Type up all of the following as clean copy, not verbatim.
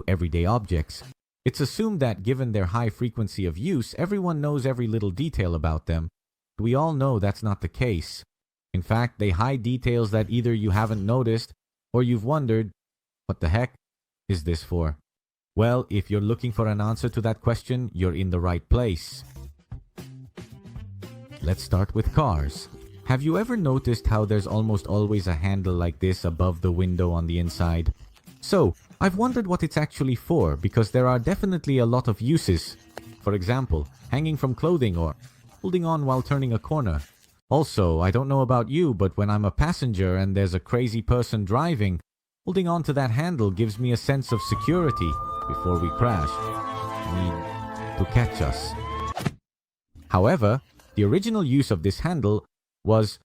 to everyday objects. It's assumed that given their high frequency of use, everyone knows every little detail about them. We all know that's not the case. In fact, they hide details that either you haven't noticed or you've wondered, what the heck is this for? Well, if you're looking for an answer to that question, you're in the right place. Let's start with cars. Have you ever noticed how there's almost always a handle like this above the window on the inside? So, I've wondered what it's actually for because there are definitely a lot of uses. For example, hanging from clothing or holding on while turning a corner. Also, I don't know about you, but when I'm a passenger and there's a crazy person driving, holding on to that handle gives me a sense of security before we crash. To catch us. However, the original use of this handle was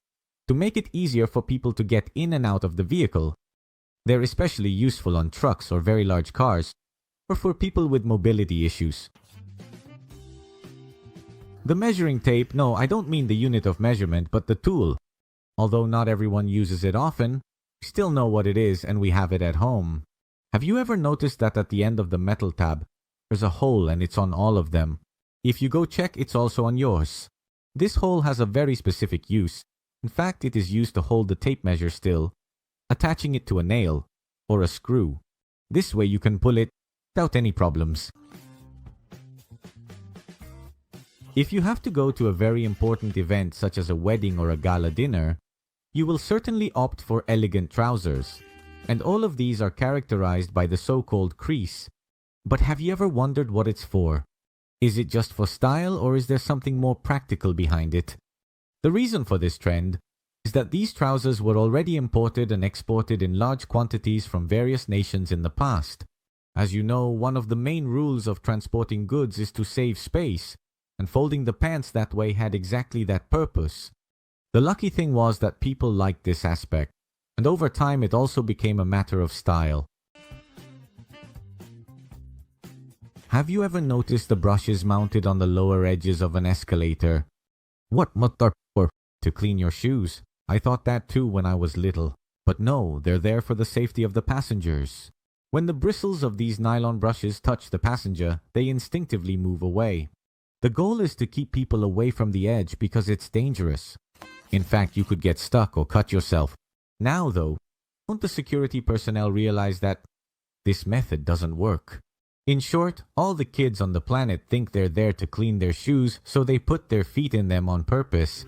to make it easier for people to get in and out of the vehicle. They're especially useful on trucks or very large cars, or for people with mobility issues. The measuring tape, no, I don't mean the unit of measurement, but the tool. Although not everyone uses it often, we still know what it is and we have it at home. Have you ever noticed that at the end of the metal tab, there's a hole and it's on all of them? If you go check, it's also on yours. This hole has a very specific use. In fact, it is used to hold the tape measure still, attaching it to a nail or a screw. This way you can pull it without any problems. If you have to go to a very important event such as a wedding or a gala dinner, you will certainly opt for elegant trousers. And all of these are characterized by the so-called crease. But have you ever wondered what it's for? Is it just for style or is there something more practical behind it? The reason for this trend is that these trousers were already imported and exported in large quantities from various nations in the past. As you know, one of the main rules of transporting goods is to save space, and folding the pants that way had exactly that purpose. The lucky thing was that people liked this aspect, and over time it also became a matter of style. Have you ever noticed the brushes mounted on the lower edges of an escalator? What are for? To clean your shoes? I thought that too when I was little. But no, they're there for the safety of the passengers. When the bristles of these nylon brushes touch the passenger, they instinctively move away. The goal is to keep people away from the edge because it's dangerous. In fact, you could get stuck or cut yourself. Now though, don't the security personnel realize that this method doesn't work? In short, all the kids on the planet think they're there to clean their shoes, so they put their feet in them on purpose.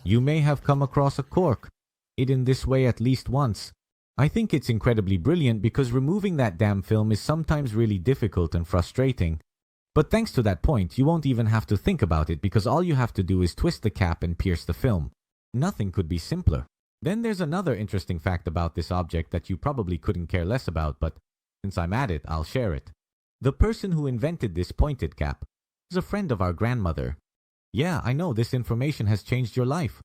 You may have come across a cork, made in this way at least once. I think it's incredibly brilliant because removing that damn film is sometimes really difficult and frustrating. But thanks to that point, you won't even have to think about it because all you have to do is twist the cap and pierce the film. Nothing could be simpler. Then there's another interesting fact about this object that you probably couldn't care less about, but since I'm at it, I'll share it. The person who invented this pointed cap was a friend of our grandmother. Yeah, I know this information has changed your life.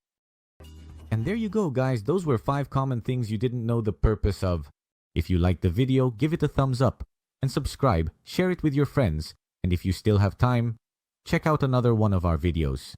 And there you go, guys. Those were 5 common things you didn't know the purpose of. If you liked the video, give it a thumbs up and subscribe, share it with your friends, and if you still have time, check out another one of our videos.